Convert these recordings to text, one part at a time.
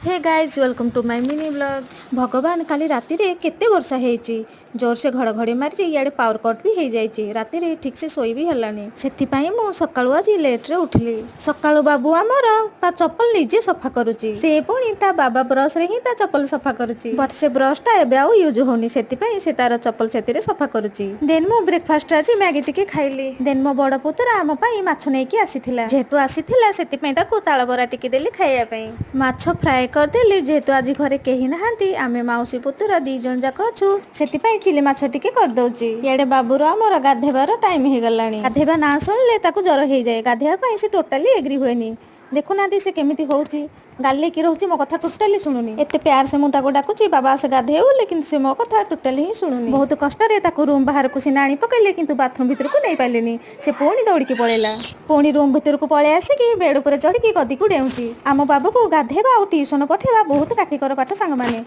Hey guys welcome to my mini blog. भगवान काली राति रे केते वर्षा हेची, जोर से घड़घड़ी मारी इे पावर कट भी हो जाइए। राति रे ठीक से सोई भी हलानी, सेथिपाई मु सकाळु आज लेट रे उठली। सकाळु बाबू आमर ता चप्पल निजे सफा करुची, से पुणी ता बाबा ब्रश रे ही ता चप्पल सफा करुची, बट से ब्रश टा एबे आउ यूज होनी, सेथिपाई से तार चप्पल सेतिरे सफा करुची। देन मु ब्रेकफास्ट आज मैगी टिके खाइली। देन मो बड़ पुतरा आम पई माछ नेकी आसीथिला, जेहेतु आसीथिला सेथिपाई ताकू ताळ बरा टिके देली खाइया पई। माछ फ्राए करदेली, जेहेतु आज घरे कहीं नहांती, आमे माउसी पुतुरा दी जन जाक अछु, सेतिपाई चिली माछ टिके कर दउची। इयाडे बाबूर आमर गाधेबार टाइम हे गलानी। गाधेबा ना सुनले ताकू जर हे जाए, गाधेबा पई से टोटाली एग्री हुएनी। देखुनांती से केमिति होउची, गाले की रहउची, मो कथा टोटाली सुनुनी। एते प्यार से मु ताको डाकुची बाबा से गाधेउ, लेकिन से मो कथा टोटाली ही सुनुनी। बहुत कष्ट रे ताको रूम बाहर को सिना आनी पकेले, किंतु बाथरूम भीतर को नहीं पाइलेनी। से पुणी दौड़की पळेला, पुणी रूम भीतर को पळे आसिकी बेड ऊपर चढ़ी गदी को डेउची। आम बाबू को गाधेबा और ट्यूशन पठेबा बहुत काटिकर पाठ सांग माने।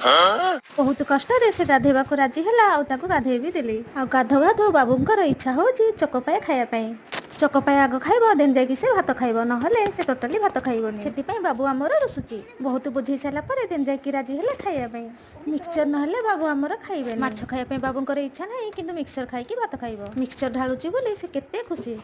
बहुत कष्ट रे से गाधेबा को राजी हला, आ ताको गाधेई भी देली। आ गाधो गाधो बाबूंकर इच्छा होची चकोपाय खाया पई। चकोपाय आग खाइब, देन जाइकी से भात खाइब, नहले से टोटाली भात खाइबनी। सेतिपाई बाबू आमर रुसुची। बहुत बुझी सारा परे देन जाइकी राजी हेले खाइया पई। मिक्सचर नहले बाबू आमर खाइबे। माछ खाइया पई बाबूंकर इच्छा नाही, किंतु मिक्सचर खाइकी भात खाइब। मिक्सचर ढालुची बोली से केते खुशी।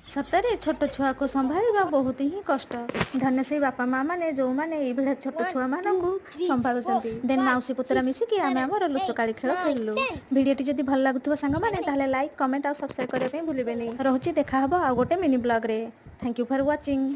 सतरे छोट छुआ को संभाळिबा बहुत ही कष्ट। धन्य से बापा माँ माने जो माने ए भिड़ा छोट छुआ मानकू संभाळुचंती। देन माउसी पुतरा मिसिकी आमे हमर लुचकाली खेल खेललु। वीडियोटी जदि भल लागुथबो सांग माने ताहले लाइक कमेंट और सब्सक्राइब करे पे भूलिबेनी। रहउची देखा हबो आ गोटे मिनी ब्लॉग रे। Thank you for watching.